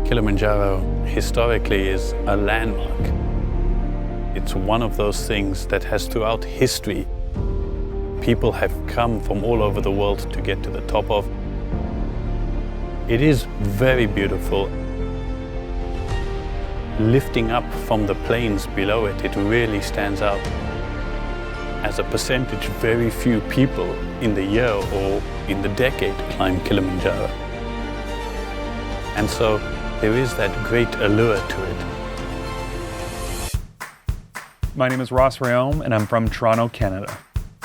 Kilimanjaro historically is a landmark. It's one of those things that has throughout history, people have come from all over the world to get to the top of. It is very beautiful. Lifting up from the plains below it, it really stands out. As a percentage, very few people in the year or in the decade climb Kilimanjaro. And so there is that great allure to it. My name is Rheaume and I'm from Toronto, Canada.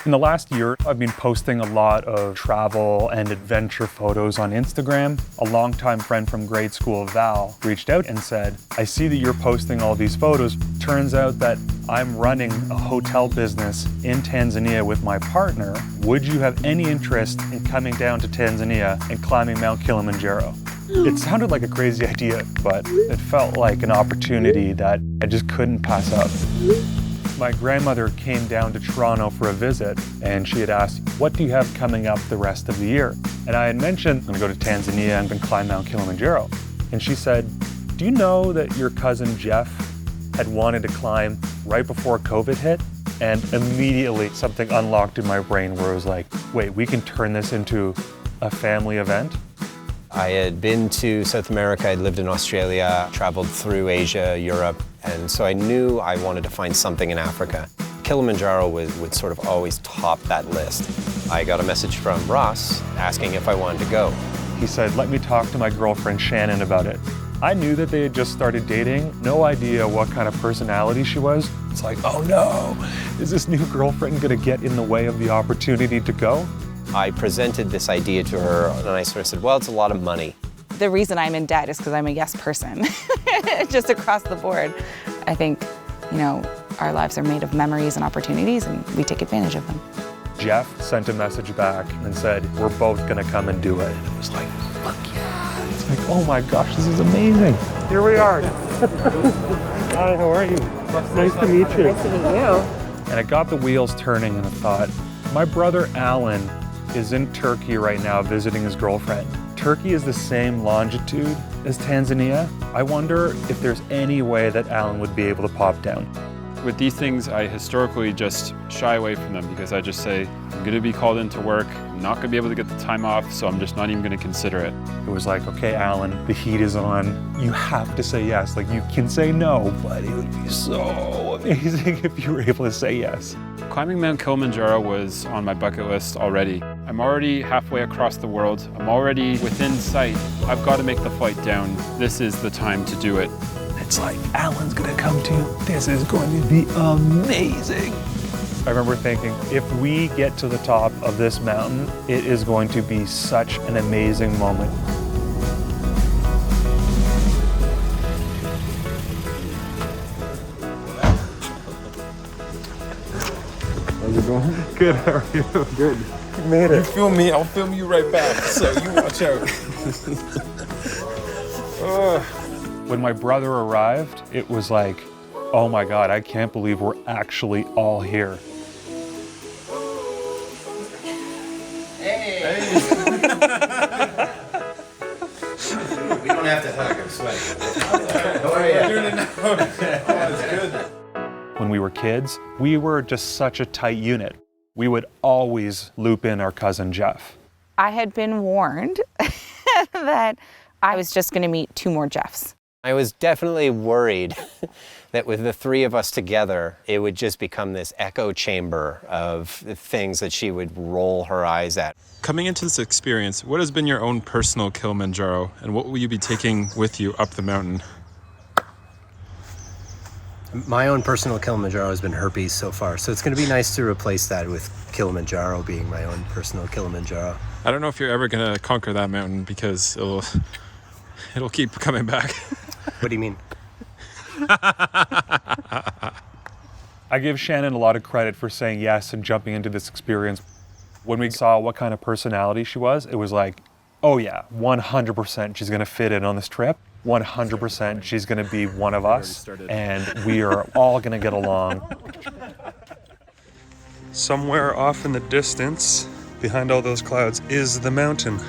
In the last year, I've been posting a lot of travel and adventure photos on Instagram. A longtime friend from grade school, Val, reached out and said, I see that you're posting all these photos. Turns out that I'm running a hotel business in Tanzania with my partner. Would you have any interest in coming down to Tanzania and climbing Mount Kilimanjaro? It sounded like a crazy idea, but it felt like an opportunity that I just couldn't pass up. My grandmother came down to Toronto for a visit, and she had asked, what do you have coming up the rest of the year? And I had mentioned, I'm gonna go to Tanzania and climb Mount Kilimanjaro. And she said, do you know that your cousin Jeff had wanted to climb right before COVID hit? And immediately something unlocked in my brain where it was like, wait, we can turn this into a family event? I had been to South America, I'd lived in Australia, traveled through Asia, Europe, and so I knew I wanted to find something in Africa. Kilimanjaro would sort of always top that list. I got a message from Ross asking if I wanted to go. He said, let me talk to my girlfriend Shannon about it. I knew that they had just started dating, no idea what kind of personality she was. It's like, oh no, is this new girlfriend gonna get in the way of the opportunity to go? I presented this idea to her and I sort of said, well, it's a lot of money. The reason I'm in debt is because I'm a yes person, just across the board. I think, our lives are made of memories and opportunities and we take advantage of them. Jeff sent a message back and said, we're both gonna come and do it. And it was like, fuck yeah. It's like, oh my gosh, this is amazing. Here we are. Hi, how are you? Nice to meet you. Nice to meet you. And it got the wheels turning and I thought, my brother Alan is in Turkey right now visiting his girlfriend. Turkey is the same longitude as Tanzania. I wonder if there's any way that Alan would be able to pop down. With these things, I historically just shy away from them because I just say, I'm gonna be called into work, I'm not gonna be able to get the time off, so I'm just not even gonna consider it. It was like, okay, Alan, the heat is on. You have to say yes. Like, you can say no, but it would be so amazing if you were able to say yes. Climbing Mount Kilimanjaro was on my bucket list already. I'm already halfway across the world. I'm already within sight. I've got to make the flight down. This is the time to do it. It's like, Alan's gonna come too. This is going to be amazing. I remember thinking, if we get to the top of this mountain, it is going to be such an amazing moment. How's it going? Good, how are you? Good. You made it. You film me, I'll film you right back, so you watch out. When my brother arrived, it was like, oh my God, I can't believe we're actually all here. Hey! We don't have to hug, I'm sweating. How are you? Doing it now. Oh, it's good. When we were kids, we were just such a tight unit. We would always loop in our cousin Jeff. I had been warned that I was just gonna meet 2 more Jeffs. I was definitely worried that with the 3 of us together, it would just become this echo chamber of things that she would roll her eyes at. Coming into this experience, what has been your own personal Kilimanjaro, and what will you be taking with you up the mountain? My own personal Kilimanjaro has been herpes so far, so it's going to be nice to replace that with Kilimanjaro being my own personal Kilimanjaro. I don't know if you're ever going to conquer that mountain because it'll keep coming back. What do you mean? I give Shannon a lot of credit for saying yes and jumping into this experience. When we saw what kind of personality she was, it was like, oh yeah, 100% she's gonna fit in on this trip. 100% she's gonna be one of us, and we are all gonna get along. Somewhere off in the distance, behind all those clouds, is the mountain.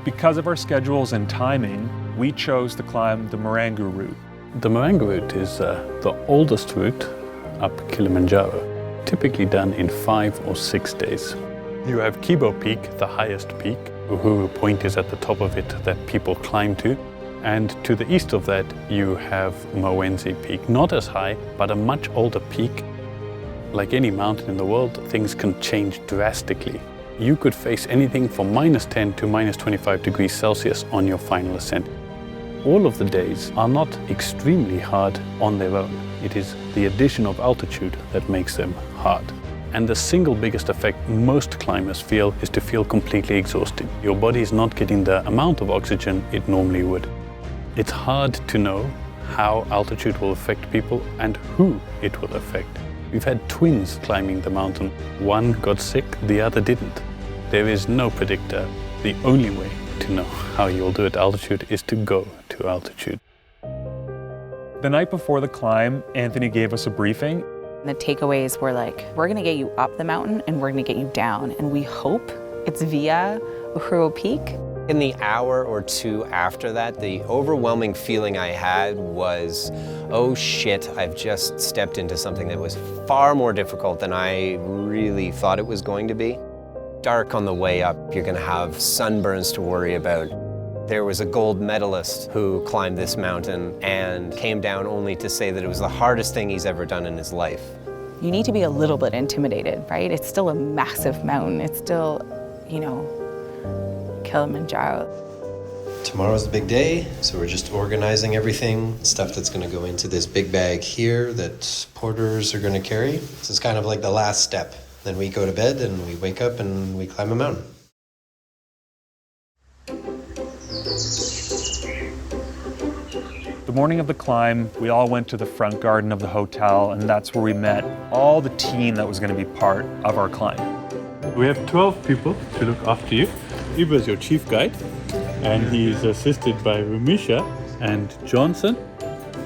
Because of our schedules and timing, we chose to climb the Marangu route. The Marangu route is the oldest route up Kilimanjaro, typically done in 5 or 6 days. You have Kibo Peak, the highest peak. Uhuru Point is at the top of it that people climb to. And to the east of that, you have Marangu Peak. Not as high, but a much older peak. Like any mountain in the world, things can change drastically. You could face anything from -10 to -25 degrees Celsius on your final ascent. All of the days are not extremely hard on their own. It is the addition of altitude that makes them hard. And the single biggest effect most climbers feel is to feel completely exhausted. Your body is not getting the amount of oxygen it normally would. It's hard to know how altitude will affect people and who it will affect. We've had twins climbing the mountain. One got sick, the other didn't. There is no predictor. The only way to know how you'll do at altitude is to go to altitude. The night before the climb, Anthony gave us a briefing. The takeaways were like, we're gonna get you up the mountain and we're gonna get you down. And we hope it's via Uhuru Peak. In the hour or two after that, the overwhelming feeling I had was, oh shit, I've just stepped into something that was far more difficult than I really thought it was going to be. Dark on the way up, you're gonna have sunburns to worry about. There was a gold medalist who climbed this mountain and came down only to say that it was the hardest thing he's ever done in his life. You need to be a little bit intimidated, right? It's still a massive mountain. It's still, you know, Kilimanjaro. Tomorrow's the big day, so we're just organizing everything, stuff that's gonna go into this big bag here that porters are gonna carry. This is kind of like the last step. Then we go to bed and we wake up and we climb a mountain. The morning of the climb, we all went to the front garden of the hotel, and that's where we met all the team that was going to be part of our climb. We have 12 people to look after you. Kibo is your chief guide, and he's assisted by Rumisha and Johnson.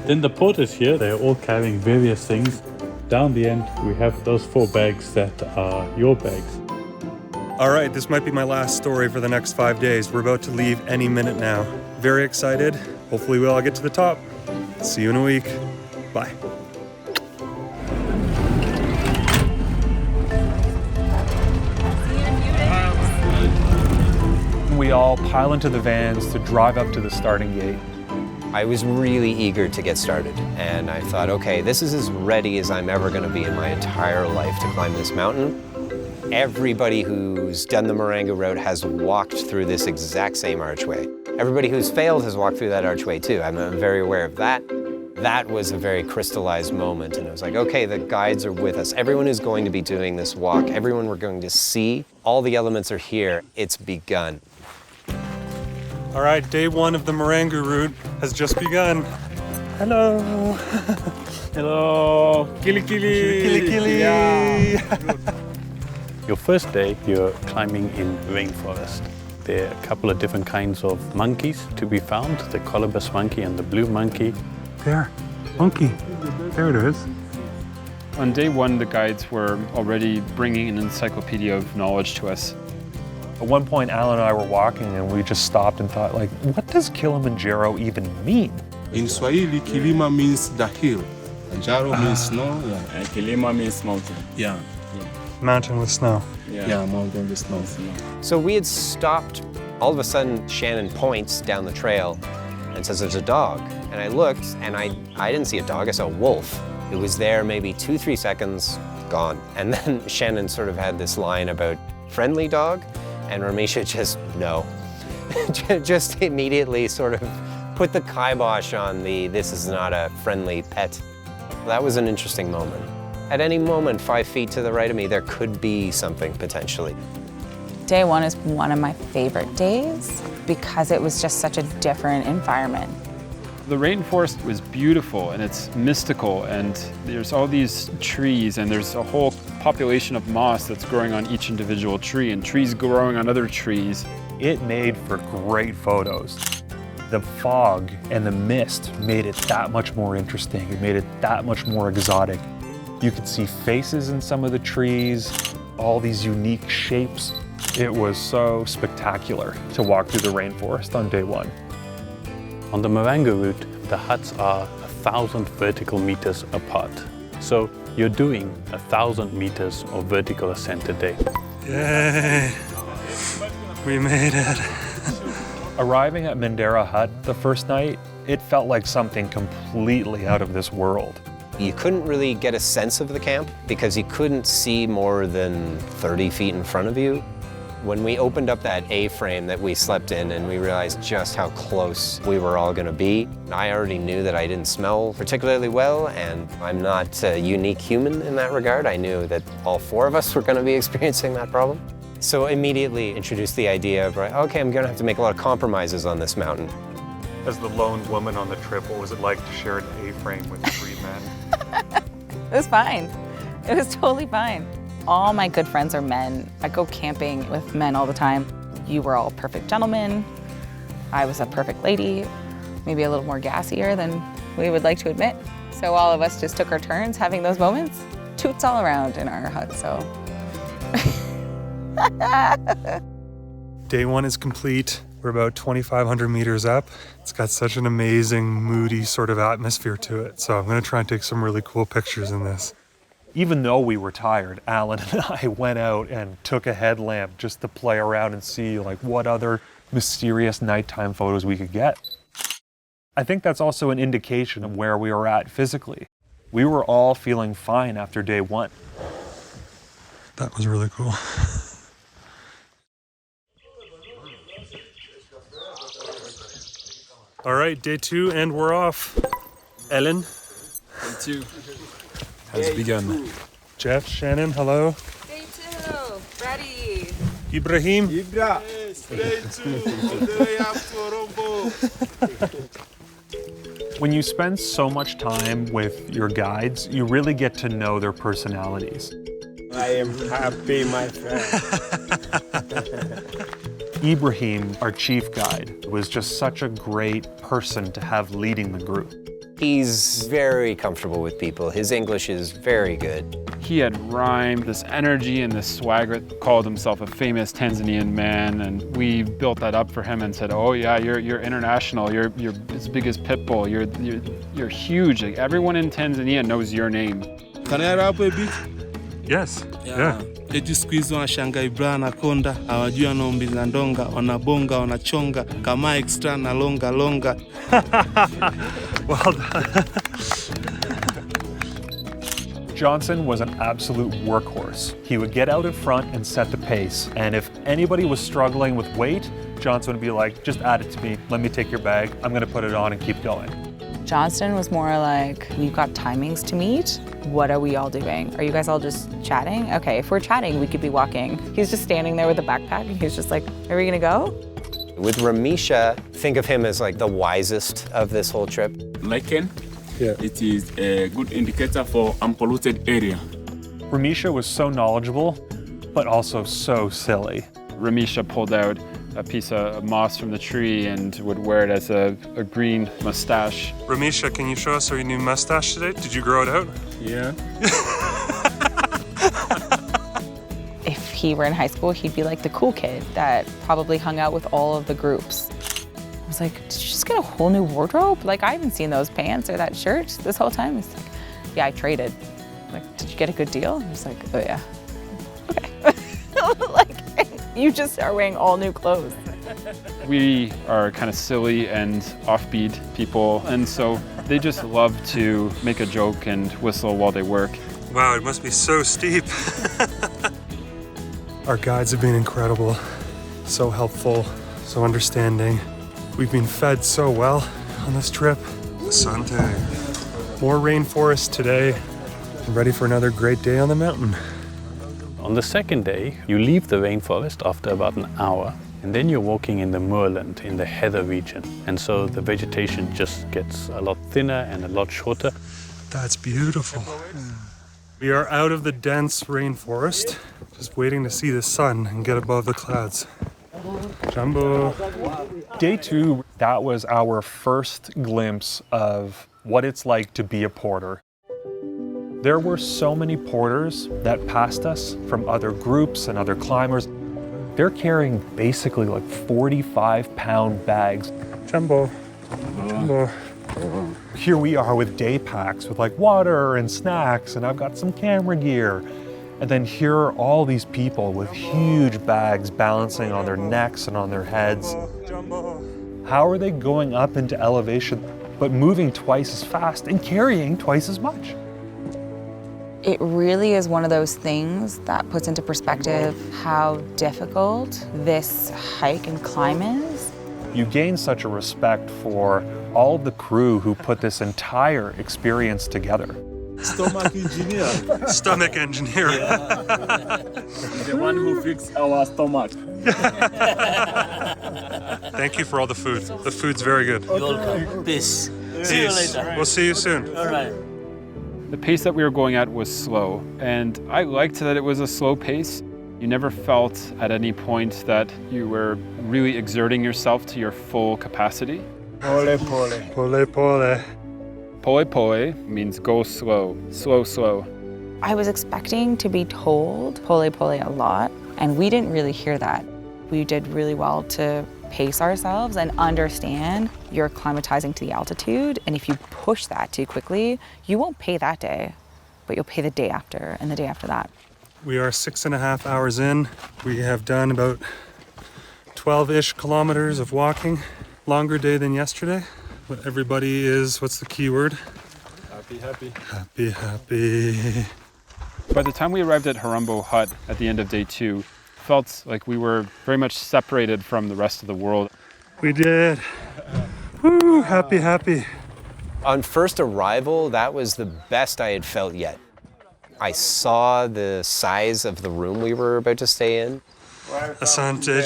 Then the porters here, they're all carrying various things. Down the end, we have those 4 bags that are your bags. All right, this might be my last story for the next 5 days. We're about to leave any minute now. Very excited. Hopefully we'll all get to the top. See you in a week. Bye. We all pile into the vans to drive up to the starting gate. I was really eager to get started, and I thought, okay, this is as ready as I'm ever gonna be in my entire life to climb this mountain. Everybody who's done the Marangu route has walked through this exact same archway. Everybody who's failed has walked through that archway too. I'm very aware of that. That was a very crystallized moment, and it was like, okay, the guides are with us. Everyone who's going to be doing this walk, everyone we're going to see, all the elements are here. It's begun. All right, day 1 of the Marangu route has just begun. Hello. Hello. Kili kili. Yeah. Your first day, you're climbing in rainforest. There are a couple of different kinds of monkeys to be found, the colobus monkey and the blue monkey. There, monkey. There it is. On day 1, the guides were already bringing an encyclopedia of knowledge to us. At one point, Alan and I were walking and we just stopped and thought, like, what does Kilimanjaro even mean? In Swahili, Kilima means the hill. Manjaro means snow. Yeah. And Kilima means mountain. Yeah. Mountain with snow. Yeah, mountain with snow. So we had stopped. All of a sudden, Shannon points down the trail and says, there's a dog. And I looked, and I didn't see a dog, I saw a wolf. It was there maybe 2-3 seconds, gone. And then Shannon sort of had this line about friendly dog, and Ramisha just, no. Just immediately sort of put the kibosh on the, this is not a friendly pet. That was an interesting moment. At any moment, 5 feet to the right of me, there could be something potentially. Day 1 is one of my favorite days because it was just such a different environment. The rainforest was beautiful and it's mystical, and there's all these trees and there's a whole population of moss that's growing on each individual tree and trees growing on other trees. It made for great photos. The fog and the mist made it that much more interesting. It made it that much more exotic. You could see faces in some of the trees, all these unique shapes. It was so spectacular to walk through the rainforest on day one. On the Marangu route, the huts are 1,000 vertical meters apart. So you're doing 1,000 meters of vertical ascent a day. Yay! We made it. Arriving at Mandara Hut the first night, it felt like something completely out of this world. You couldn't really get a sense of the camp because you couldn't see more than 30 feet in front of you. When we opened up that A-frame that we slept in and we realized just how close we were all going to be, I already knew that I didn't smell particularly well, and I'm not a unique human in that regard. I knew that all four of us were going to be experiencing that problem. So immediately introduced the idea of, okay, I'm going to have to make a lot of compromises on this mountain. As the lone woman on the trip, what was it like to share an A-frame with 3 men? It was fine. It was totally fine. All my good friends are men. I go camping with men all the time. You were all perfect gentlemen. I was a perfect lady, maybe a little more gassier than we would like to admit. So all of us just took our turns having those moments. Toots all around in our hut, so. Day one is complete. We're about 2,500 meters up. It's got such an amazing, moody sort of atmosphere to it. So I'm gonna try and take some really cool pictures in this. Even though we were tired, Alan and I went out and took a headlamp just to play around and see like what other mysterious nighttime photos we could get. I think that's also an indication of where we were at physically. We were all feeling fine after day one. That was really cool. All right, day 2 and we're off. Ellen. Day 2 has begun. Jeff, Shannon, hello. Day 2, ready. Ibrahim. Yes, day 2, on the way up to Horombo. When you spend so much time with your guides, you really get to know their personalities. I am happy, my friend. Ibrahim, our chief guide, was just such a great person to have leading the group. He's very comfortable with people. His English is very good. He had rhyme, this energy and this swagger, called himself a famous Tanzanian man, and we built that up for him and said, oh yeah, you're international, you're as big as Pitbull, you're huge. Like, everyone in Tanzania knows your name. Can I rap a bit? Yes. Yeah. Eti siku hizi wanashanga Ibra anakonda, hawajui wanaombiza ndonga, wanabonga, wanachonga, kama extra na longa longa. Well done. Johnson was an absolute workhorse. He would get out in front and set the pace. And if anybody was struggling with weight, Johnson would be like, just add it to me. Let me take your bag. I'm gonna put it on and keep going. Johnston was more like, we've got timings to meet. What are we all doing? Are you guys all just chatting? Okay, if we're chatting, we could be walking. He's just standing there with a backpack and he's just like, are we gonna go? With Ramisha, think of him as like the wisest of this whole trip. Lichen, it is a good indicator for unpolluted area. Ramisha was so knowledgeable, but also so silly. Ramisha pulled out a piece of moss from the tree and would wear it as a green mustache. Ramisha, can you show us our new mustache today? Did you grow it out? Yeah. If he were in high school, he'd be like the cool kid that probably hung out with all of the groups. I was like, did you just get a whole new wardrobe? Like, I haven't seen those pants or that shirt this whole time. He's like, yeah, I traded. I'm like, did you get a good deal? I was like, oh yeah. Okay. Like, you just are wearing all new clothes. We are kind of silly and offbeat people, and so they just love to make a joke and whistle while they work. Wow, it must be so steep. Our guides have been incredible, so helpful, so understanding. We've been fed so well on this trip. Asante. More rainforest today. I'm ready for another great day on the mountain. On the second day, you leave the rainforest after about an hour, and then you're walking in the moorland, in the heather region. And so the vegetation just gets a lot thinner and a lot shorter. That's beautiful. We are out of the dense rainforest, just waiting to see the sun and get above the clouds. Jumbo. Day 2, that was our first glimpse of what it's like to be a porter. There were so many porters that passed us from other groups and other climbers. They're carrying basically like 45-pound bags. Jumbo. Jumbo. Here we are with day packs with like water and snacks, and I've got some camera gear. And then here are all these people with huge bags balancing on their necks and on their heads. How are they going up into elevation, but moving twice as fast and carrying twice as much? It really is one of those things that puts into perspective how difficult this hike and climb is. You gain such a respect for all the crew who put this entire experience together. Stomach engineer. Stomach engineer. The one who fixed our stomach. Thank you for all the food. The food's very good. You're welcome. Peace. See you later. We'll see you soon. All right. The pace that we were going at was slow, and I liked that it was a slow pace. You never felt at any point that you were really exerting yourself to your full capacity. Pole, pole. Pole, pole. Pole pole means go slow, slow, slow. I was expecting to be told pole pole a lot, and we didn't really hear that. We did really well to pace ourselves and understand you're acclimatizing to the altitude, and if you push that too quickly, you won't pay that day, but you'll pay the day after and the day after that. We are 6.5 hours in. We have done about 12-ish kilometers of walking. Longer day than yesterday. But everybody is, what's the key word? Happy, happy. Happy, happy. By the time we arrived at Horombo Hut at the end of day 2, felt like we were very much separated from the rest of the world. We did. Woo, happy, happy. On first arrival, that was the best I had felt yet. I saw the size of the room we were about to stay in. Asante.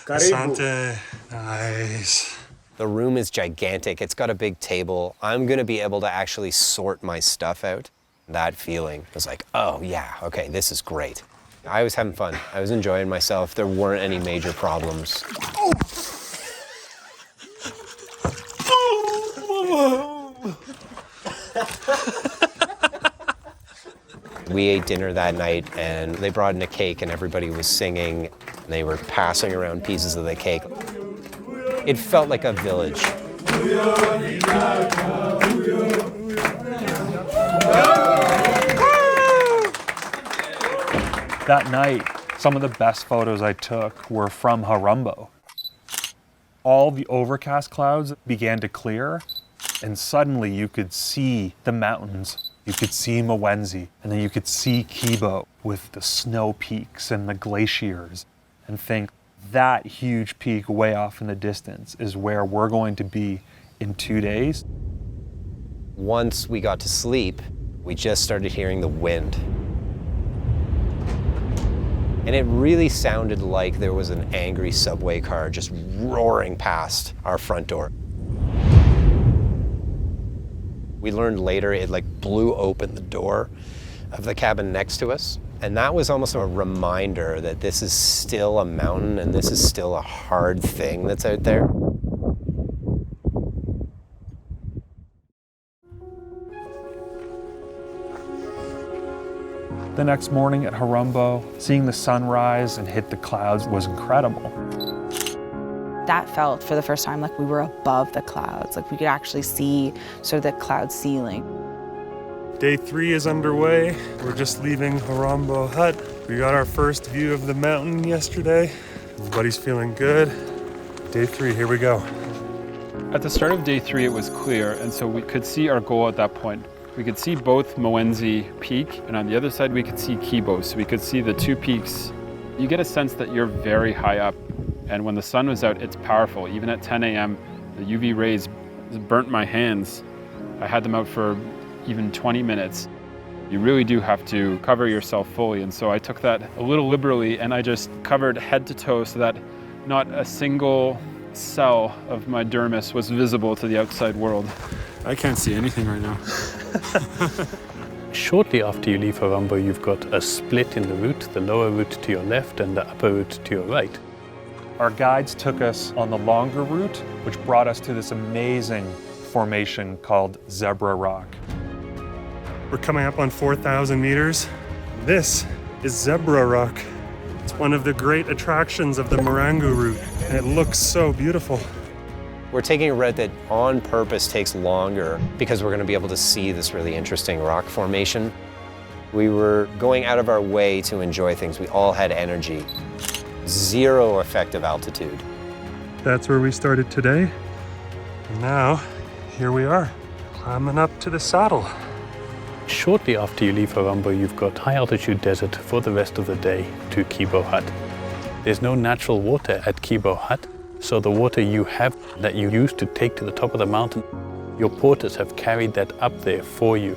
Asante. Nice. The room is gigantic. It's got a big table. I'm going to be able to actually sort my stuff out. That feeling was like, oh yeah, okay, this is great. I was having fun. I was enjoying myself. There weren't any major problems. We ate dinner that night, and they brought in a cake, and everybody was singing. And they were passing around pieces of the cake. It felt like a village. That night, some of the best photos I took were from Horombo. All the overcast clouds began to clear, and suddenly you could see the mountains. You could see Mawenzi, and then you could see Kibo with the snow peaks and the glaciers, and think that huge peak way off in the distance is where we're going to be in 2 days. Once we got to sleep, we just started hearing the wind. And it really sounded like there was an angry subway car just roaring past our front door. We learned later it like blew open the door of the cabin next to us. And that was almost a reminder that this is still a mountain and this is still a hard thing that's out there. The next morning at Horombo, seeing the sunrise and hit the clouds was incredible. That felt for the first time like we were above the clouds, like we could actually see sort of the cloud ceiling. Day 3 is underway. We're just leaving Horombo Hut. We got our first view of the mountain yesterday. Everybody's feeling good. Day 3, here we go. At the start of day 3, it was clear, and so we could see our goal at that point. We could see both Mawenzi Peak, and on the other side we could see Kibo, so we could see the two peaks. You get a sense that you're very high up, and when the sun was out, it's powerful. Even at 10 a.m., the UV rays burnt my hands. I had them out for even 20 minutes. You really do have to cover yourself fully, and so I took that a little liberally, and I just covered head to toe so that not a single cell of my dermis was visible to the outside world. I can't see anything right now. Shortly after you leave Horombo, you've got a split in the route, the lower route to your left and the upper route to your right. Our guides took us on the longer route, which brought us to this amazing formation called Zebra Rock. We're coming up on 4,000 meters. This is Zebra Rock. It's one of the great attractions of the Marangu route, and it looks so beautiful. We're taking a route that on purpose takes longer because we're going to be able to see this really interesting rock formation. We were going out of our way to enjoy things. We all had energy. Zero effective altitude. That's where we started today. And now, here we are, climbing up to the saddle. Shortly after you leave Horombo, you've got high altitude desert for the rest of the day to Kibo Hut. There's no natural water at Kibo Hut, so the water you have that you use to take to the top of the mountain, your porters have carried that up there for you.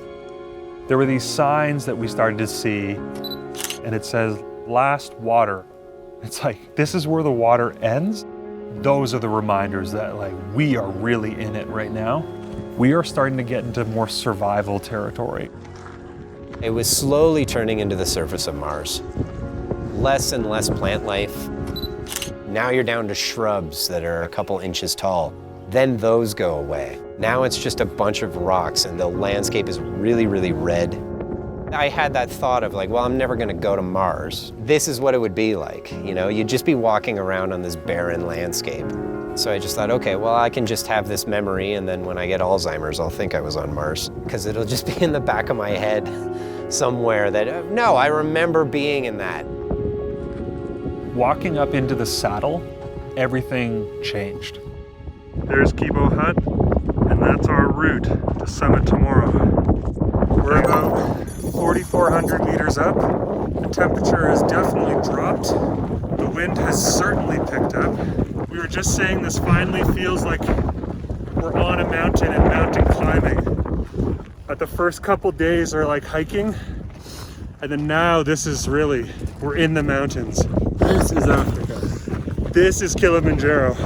There were these signs that we started to see, and it says, last water. It's like, this is where the water ends. Those are the reminders that like we are really in it right now. We are starting to get into more survival territory. It was slowly turning into the surface of Mars. Less and less plant life. Now you're down to shrubs that are a couple inches tall. Then those go away. Now it's just a bunch of rocks and the landscape is really, really red. I had that thought of like, well, I'm never gonna go to Mars. This is what it would be like, you know? You'd just be walking around on this barren landscape. So I just thought, okay, well, I can just have this memory and then when I get Alzheimer's, I'll think I was on Mars. Because it'll just be in the back of my head somewhere that, no, I remember being in that. Walking up into the saddle, everything changed. There's Kibo Hut, and that's our route to Summit tomorrow. We're about 4,400 meters up. The temperature has definitely dropped. The wind has certainly picked up. We were just saying this finally feels like we're on a mountain and mountain climbing. But the first couple days are like hiking, and then now this is really, we're in the mountains. This is Africa. This is Kilimanjaro.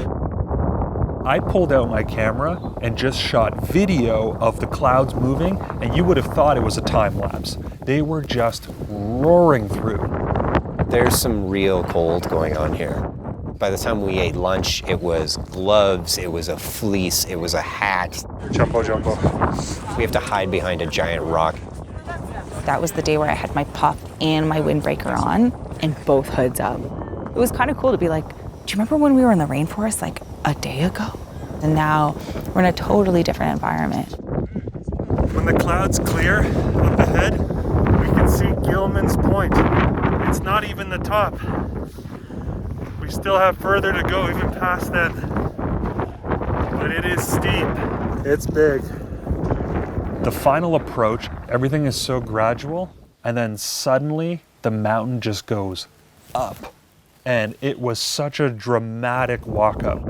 I pulled out my camera and just shot video of the clouds moving, and you would have thought it was a time lapse. They were just roaring through. There's some real cold going on here. By the time we ate lunch, it was gloves, it was a fleece, it was a hat. Jumbo. We have to hide behind a giant rock. That was the day where I had my puff and my windbreaker on and both hoods up. It was kind of cool to be like, do you remember when we were in the rainforest like a day ago? And now we're in a totally different environment. When the clouds clear up ahead, we can see Gilman's Point. It's not even the top. We still have further to go even past then. But it is steep. It's big. The final approach, everything is so gradual, and then suddenly the mountain just goes up. And it was such a dramatic walk up.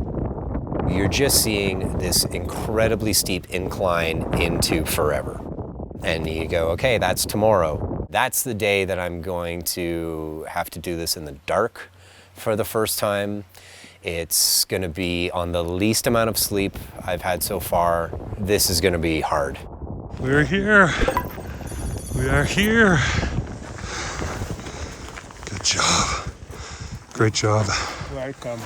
You're just seeing this incredibly steep incline into forever. And you go, okay, that's tomorrow. That's the day that I'm going to have to do this in the dark for the first time. It's gonna be on the least amount of sleep I've had so far. This is gonna be hard. We're here. We are here. Good job. Great job. Welcome.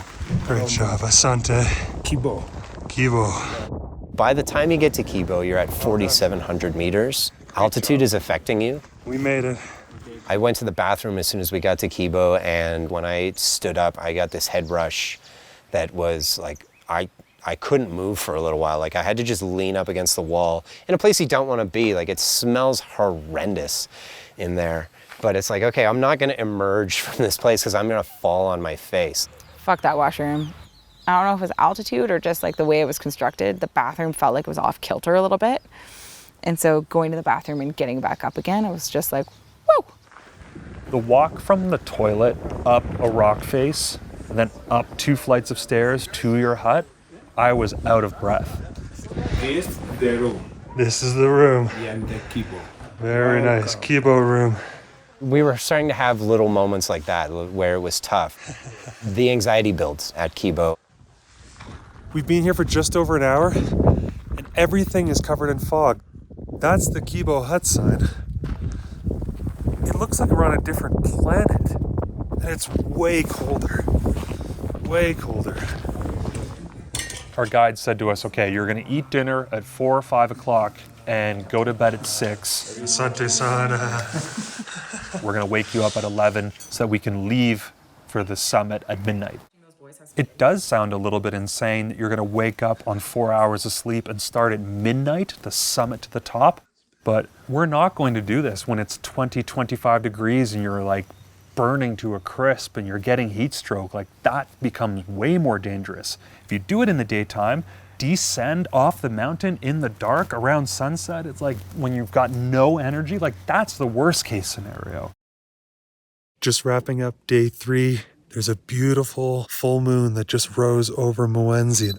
Great job. Asante. Kibo. Kibo. By the time you get to Kibo, you're at 4,700 meters. Altitude is affecting you. We made it. I went to the bathroom as soon as we got to Kibo, and when I stood up, I got this head rush that was like, I couldn't move for a little while. Like I had to just lean up against the wall in a place you don't want to be. Like it smells horrendous in there. But it's like, okay, I'm not gonna emerge from this place because I'm gonna fall on my face. Fuck that washroom. I don't know if it was altitude or just like the way it was constructed. The bathroom felt like it was off kilter a little bit. And so going to the bathroom and getting back up again, it was just like, whoa. The walk from the toilet up a rock face, and then up 2 flights of stairs to your hut, I was out of breath. This is the room. This is the room. And the Kibo. Very nice. Kibo room. We were starting to have little moments like that where it was tough. The anxiety builds at Kibo. We've been here for just over an hour, and everything is covered in fog. That's the Kibo Hut sign. It looks like we're on a different planet, and it's way colder. Way colder. Our guide said to us, okay, you're gonna eat dinner at 4 or 5 o'clock and go to bed at 6. Asante sana. We're gonna wake you up at 11 so that we can leave for the summit at midnight. It does sound a little bit insane that you're going to wake up on 4 hours of sleep and start at midnight, the summit to the top. But we're not going to do this when it's 20, 25 degrees and you're like burning to a crisp and you're getting heat stroke. Like that becomes way more dangerous. If you do it in the daytime, descend off the mountain in the dark around sunset, it's like when you've got no energy, like that's the worst case scenario. Just wrapping up day 3. There's a beautiful full moon that just rose over Mwenzi.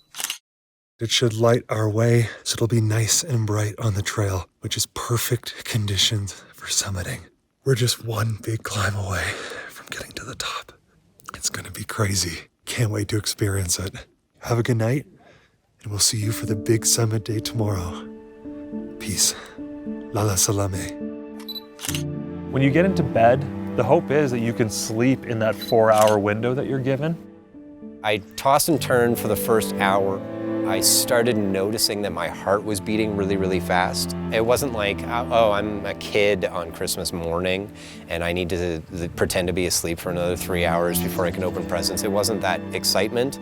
It should light our way, so it'll be nice and bright on the trail, which is perfect conditions for summiting. We're just one big climb away from getting to the top. It's gonna be crazy. Can't wait to experience it. Have a good night, and we'll see you for the big summit day tomorrow. Peace. Lala salame. When you get into bed, the hope is that you can sleep in that 4-hour window that you're given. I tossed and turned for the first hour. I started noticing that my heart was beating really, really fast. It wasn't like, oh, I'm a kid on Christmas morning and I need to pretend to be asleep for another 3 hours before I can open presents. It wasn't that excitement.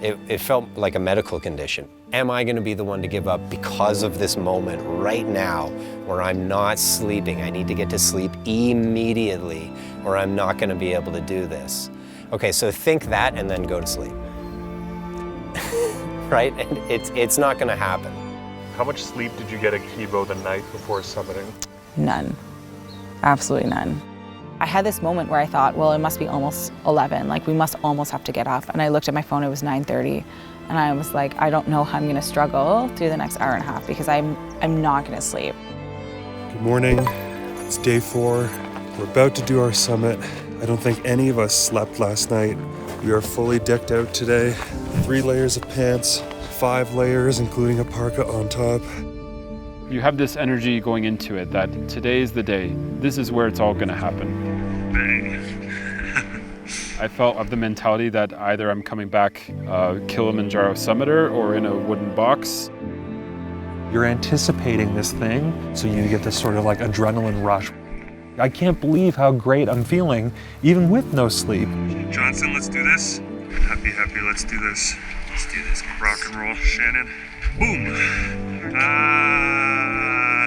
It felt like a medical condition. Am I going to be the one to give up because of this moment right now where I'm not sleeping? I need to get to sleep immediately or I'm not going to be able to do this. Okay, so think that and then go to sleep. Right? And it's not going to happen. How much sleep did you get at Kibo the night before summiting? None. Absolutely none. I had this moment where I thought, well, it must be almost 11. Like, we must almost have to get up. And I looked at my phone, it was 9:30. And I was like, I don't know how I'm going to struggle through the next hour and a half because I'm not going to sleep. Good morning. It's day 4. We're about to do our summit. I don't think any of us slept last night. We are fully decked out today. 3 layers of pants, 5 layers, including a parka on top. You have this energy going into it that today is the day. This is where it's all going to happen. I felt of the mentality that either I'm coming back Kilimanjaro summiter or in a wooden box. You're anticipating this thing, so you get this sort of like adrenaline rush. I can't believe how great I'm feeling, even with no sleep. Johnson, let's do this. Happy, let's do this. Let's do this. Rock and roll. Shannon. Boom.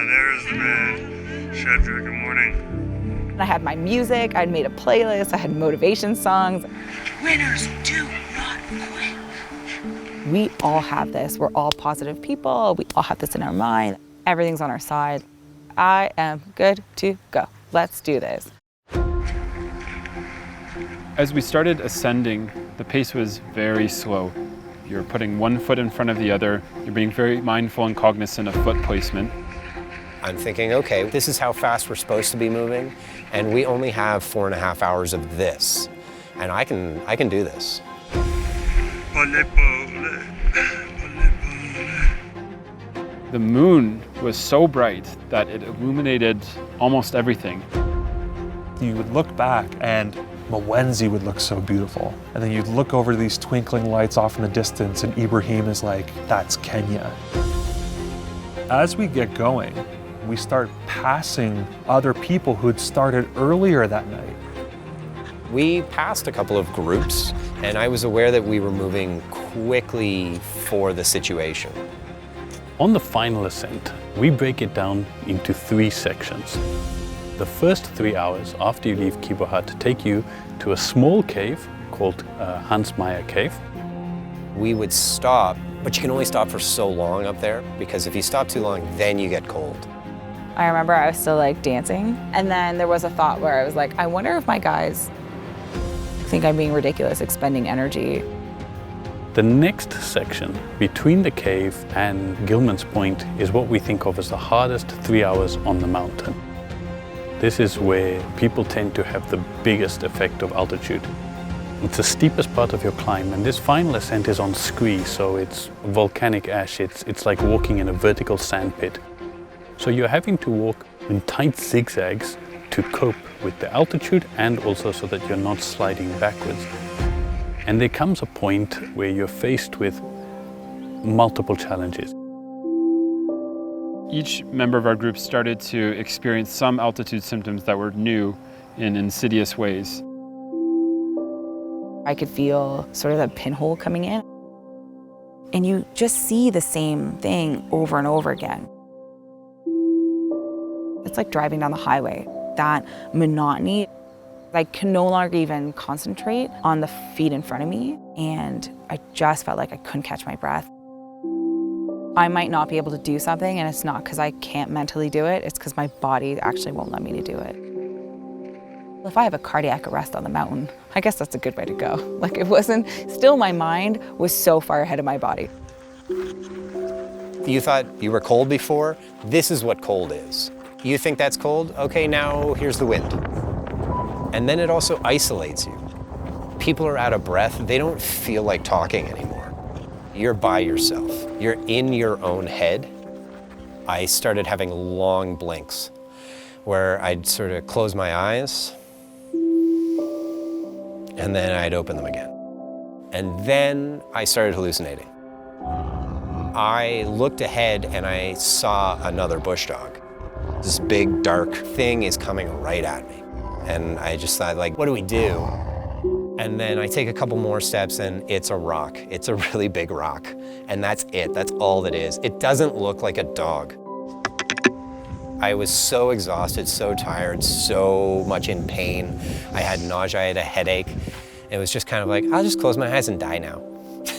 There's the bed. Shedra, good morning. I had my music, I'd made a playlist, I had motivation songs. Winners do not quit. We all have this. We're all positive people. We all have this in our mind. Everything's on our side. I am good to go. Let's do this. As we started ascending, the pace was very slow. You're putting one foot in front of the other. You're being very mindful and cognizant of foot placement. I'm thinking, okay, this is how fast we're supposed to be moving, and we only have 4.5 hours of this, and I can do this. The moon was so bright that it illuminated almost everything. You would look back and Mwenzi would look so beautiful. And then you'd look over these twinkling lights off in the distance and Ibrahim is like, that's Kenya. As we get going, we start passing other people who had started earlier that night. We passed a couple of groups, and I was aware that we were moving quickly for the situation. On the final ascent, we break it down into 3 sections. The first 3 hours after you leave Kibo Hut take you to a small cave called Hans Meyer Cave. We would stop, but you can only stop for so long up there, because if you stop too long, then you get cold. I remember I was still like dancing, and then there was a thought where I was like, I wonder if my guys think I'm being ridiculous expending energy. The next section between the cave and Gilman's Point is what we think of as the hardest 3 hours on the mountain. This is where people tend to have the biggest effect of altitude. It's the steepest part of your climb, and this final ascent is on scree, so it's volcanic ash. It's like walking in a vertical sand pit. So you're having to walk in tight zigzags to cope with the altitude and also so that you're not sliding backwards. And there comes a point where you're faced with multiple challenges. Each member of our group started to experience some altitude symptoms that were new in insidious ways. I could feel sort of the pinhole coming in. And you just see the same thing over and over again. It's like driving down the highway. That monotony, I can no longer even concentrate on the feet in front of me, and I just felt like I couldn't catch my breath. I might not be able to do something, and it's not because I can't mentally do it, it's because my body actually won't let me to do it. If I have a cardiac arrest on the mountain, I guess that's a good way to go. Like, it wasn't, still my mind was so far ahead of my body. You thought you were cold before? This is what cold is. You think that's cold? Okay, now here's the wind. And then it also isolates you. People are out of breath. They don't feel like talking anymore. You're by yourself. You're in your own head. I started having long blinks where I'd sort of close my eyes and then I'd open them again. And then I started hallucinating. I looked ahead and I saw another bush dog. This big dark thing is coming right at me. And I just thought, like, what do we do? And then I take a couple more steps and it's a rock. It's a really big rock. And that's it, that's all it is. It doesn't look like a dog. I was so exhausted, so tired, so much in pain. I had nausea, I had a headache. It was just kind of like, I'll just close my eyes and die now.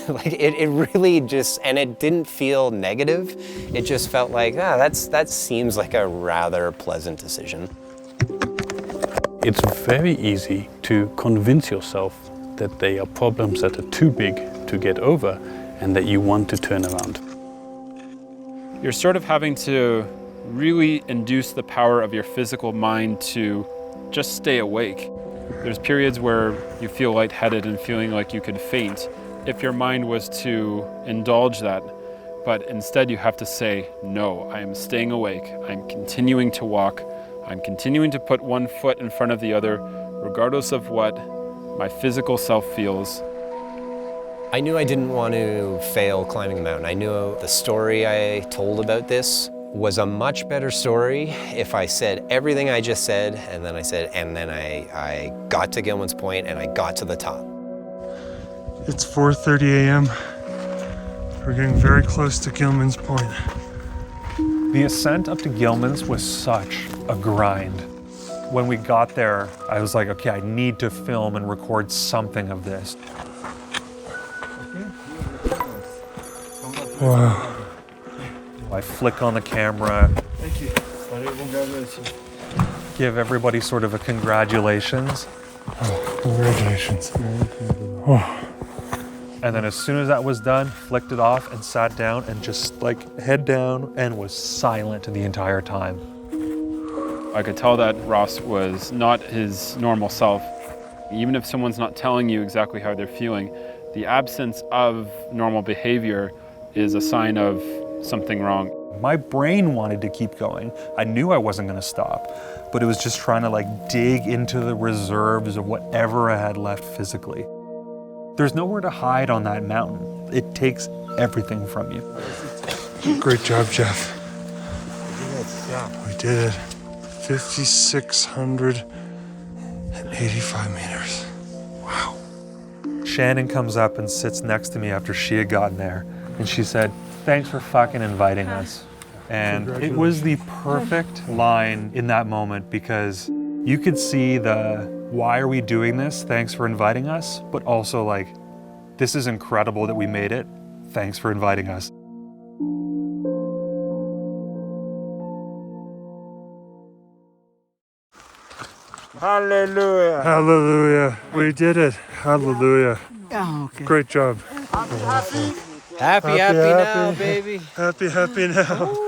Like it really just, and it didn't feel negative. It just felt like, that seems like a rather pleasant decision. It's very easy to convince yourself that they are problems that are too big to get over and that you want to turn around. You're sort of having to really induce the power of your physical mind to just stay awake. There's periods where you feel lightheaded and feeling like you could faint if your mind was to indulge that, but instead you have to say, no, I am staying awake, I'm continuing to walk, I'm continuing to put one foot in front of the other, regardless of what my physical self feels. I knew I didn't want to fail climbing the mountain. I knew the story I told about this was a much better story if I said everything I just said, and then I got to Gilman's Point and I got to the top. It's 4:30 a.m. We're getting very close to Gilman's Point. The ascent up to Gilman's was such a grind. When we got there, I was like, okay, I need to film and record something of this. Wow. I flick on the camera. Thank you. Congratulations. Give everybody sort of a congratulations. Oh, congratulations. Oh. And then as soon as that was done, flicked it off and sat down and just like head down and was silent the entire time. I could tell that Ross was not his normal self. Even if someone's not telling you exactly how they're feeling, the absence of normal behavior is a sign of something wrong. My brain wanted to keep going. I knew I wasn't going to stop, but it was just trying to like dig into the reserves of whatever I had left physically. There's nowhere to hide on that mountain. It takes everything from you. Great job, Jeff. We did it. 5,685 meters. Wow. Shannon comes up and sits next to me after she had gotten there, and she said, "Thanks for fucking inviting us." And it was the perfect line in that moment because you could see the, why are we doing this? Thanks for inviting us. But also like, this is incredible that we made it. Thanks for inviting us. Hallelujah. Hallelujah. We did it. Hallelujah. Oh, okay. Great job. Happy now, baby. Happy now.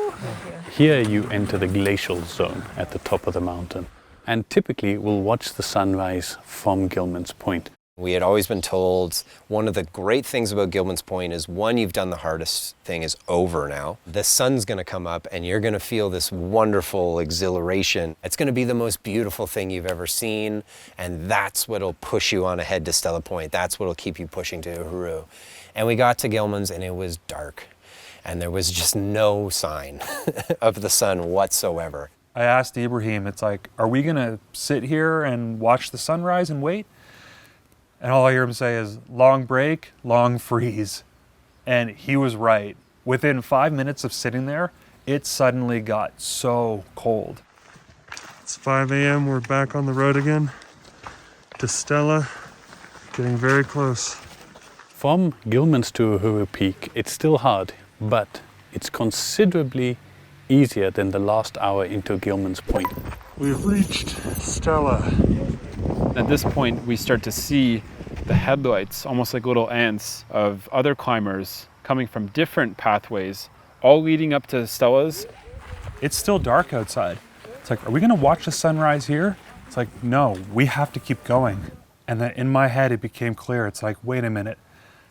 Here you enter the glacial zone at the top of the mountain, and typically we'll watch the sunrise from Gilman's Point. We had always been told one of the great things about Gilman's Point is, one, you've done the hardest thing, is over now. The sun's gonna come up and you're gonna feel this wonderful exhilaration. It's gonna be the most beautiful thing you've ever seen, and that's what'll push you on ahead to Stella Point. That's what'll keep you pushing to Uhuru. And we got to Gilman's and it was dark, and there was just no sign of the sun whatsoever. I asked Ibrahim, it's like, are we gonna sit here and watch the sunrise and wait? And all I hear him say is, long break, long freeze. And he was right. Within 5 minutes of sitting there, it suddenly got so cold. It's 5 a.m. We're back on the road again to Stella, getting very close. From Gilman's to Uhuru Peak, it's still hard, but it's considerably easier than the last hour into Gilman's Point. We've reached Stella. At this point, we start to see the headlights, almost like little ants, of other climbers coming from different pathways, all leading up to Stella's. It's still dark outside. It's like, are we gonna watch the sunrise here? It's like, no, we have to keep going. And then in my head, it became clear. It's like, wait a minute,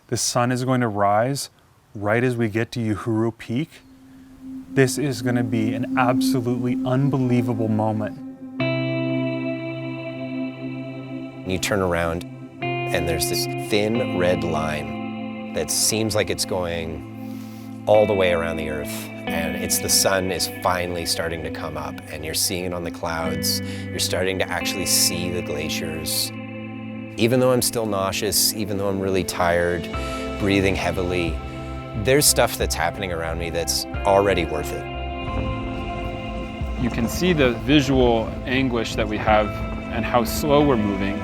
the sun is going to rise right as we get to Uhuru Peak. This is gonna be an absolutely unbelievable moment. You turn around and there's this thin red line that seems like it's going all the way around the earth. And it's the sun is finally starting to come up and you're seeing it on the clouds. You're starting to actually see the glaciers. Even though I'm still nauseous, even though I'm really tired, breathing heavily, there's stuff that's happening around me that's already worth it. You can see the visual anguish that we have and how slow we're moving.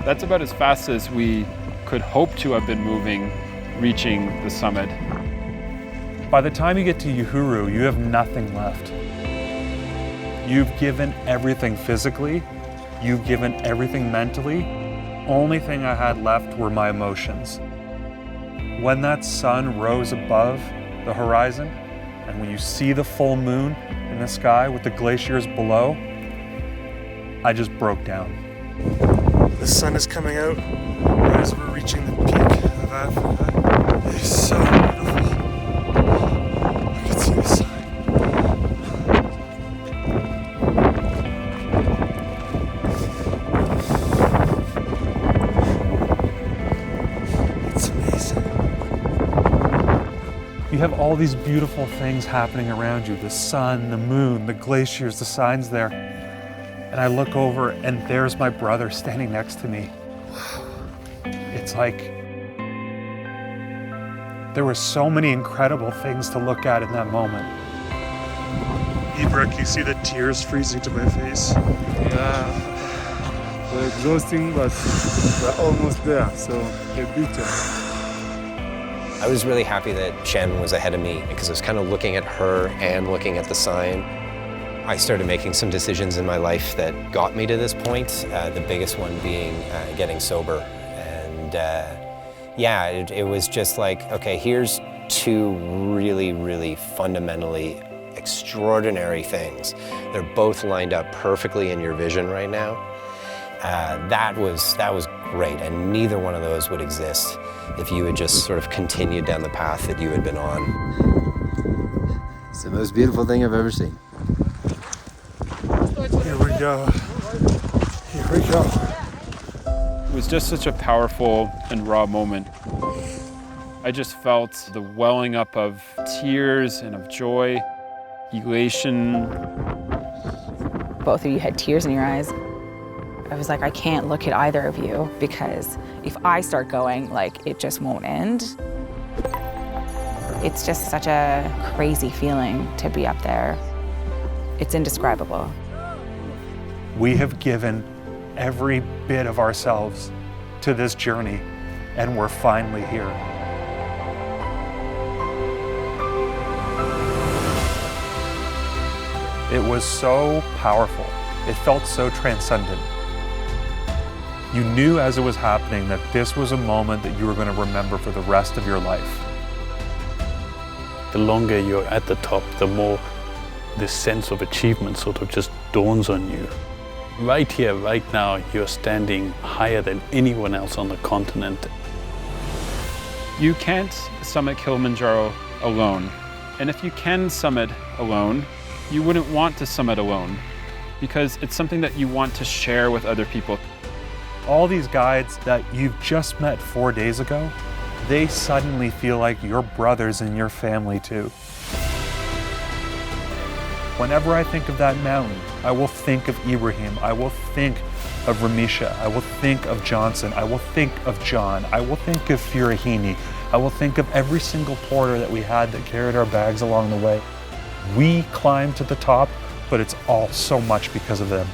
That's about as fast as we could hope to have been moving, reaching the summit. By the time you get to Uhuru, you have nothing left. You've given everything physically, you've given everything mentally. Only thing I had left were my emotions. When that sun rose above the horizon, and when you see the full moon in the sky with the glaciers below, I just broke down. The sun is coming out right as we're reaching the peak of Africa. It's so beautiful. I can see the sun. It's amazing. You have all these beautiful things happening around you, the sun, the moon, the glaciers, the signs there. And I look over and there's my brother standing next to me. It's like there were so many incredible things to look at in that moment. Ibra, you see the tears freezing to my face? Yeah, we're exhausting, but we're almost there, so a bit. I was really happy that Shannon was ahead of me because I was kind of looking at her and looking at the sign. I started making some decisions in my life that got me to this point, the biggest one being getting sober. And yeah, it was just like, okay, here's two really, really fundamentally extraordinary things. They're both lined up perfectly in your vision right now. That was great, and neither one of those would exist if you had just sort of continued down the path that you had been on. It's the most beautiful thing I've ever seen. Here we go. Here we go. It was just such a powerful and raw moment. I just felt the welling up of tears and of joy, elation. Both of you had tears in your eyes. I was like, I can't look at either of you because if I start going, like, it just won't end. It's just such a crazy feeling to be up there. It's indescribable. We have given every bit of ourselves to this journey, and we're finally here. It was so powerful. It felt so transcendent. You knew as it was happening that this was a moment that you were going to remember for the rest of your life. The longer you're at the top, the more this sense of achievement sort of just dawns on you. Right here, right now, you're standing higher than anyone else on the continent. You can't summit Kilimanjaro alone. And if you can summit alone, you wouldn't want to summit alone because it's something that you want to share with other people. All these guides that you've just met 4 days ago, they suddenly feel like your brothers in your family too. Whenever I think of that mountain, I will think of Ibrahim. I will think of Ramisha. I will think of Johnson. I will think of John. I will think of Furahini. I will think of every single porter that we had that carried our bags along the way. We climbed to the top, but it's all so much because of them.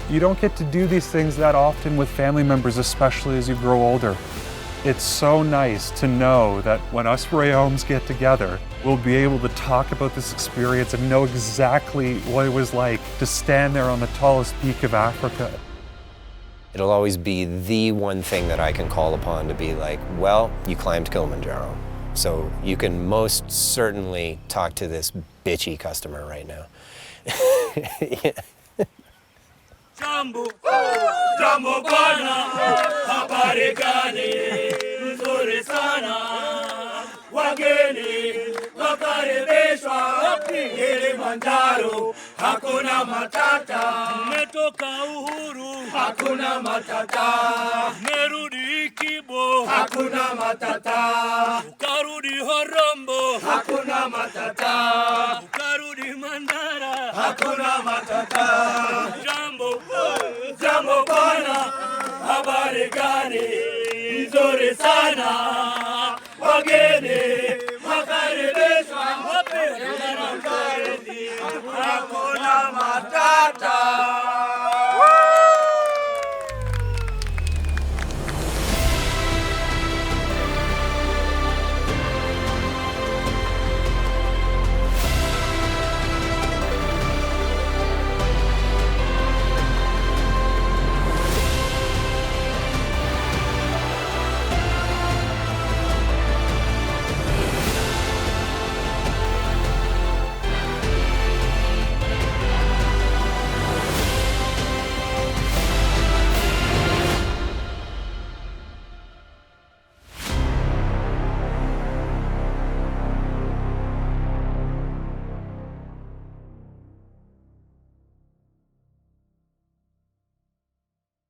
You don't get to do these things that often with family members, especially as you grow older. It's so nice to know that when us Rheaumes get together, we'll be able to talk about this experience and know exactly what it was like to stand there on the tallest peak of Africa. It'll always be the one thing that I can call upon to be like, well, you climbed Kilimanjaro. So you can most certainly talk to this bitchy customer right now. Yeah. Jambo, jambo bwana, habari gani, nzuri sana, wageni, wakaribishwa, Kilimanjaro, hakuna matata, umetoka Uhuru, hakuna matata, merudi Kibo, hakuna matata, ukarudi Horombo, hakuna matata, ukarudi Mandara, hakuna matata, jambo, jambo bwana, habari gani, nzuri sana, wageni, wakaribishwa, hakuna matata.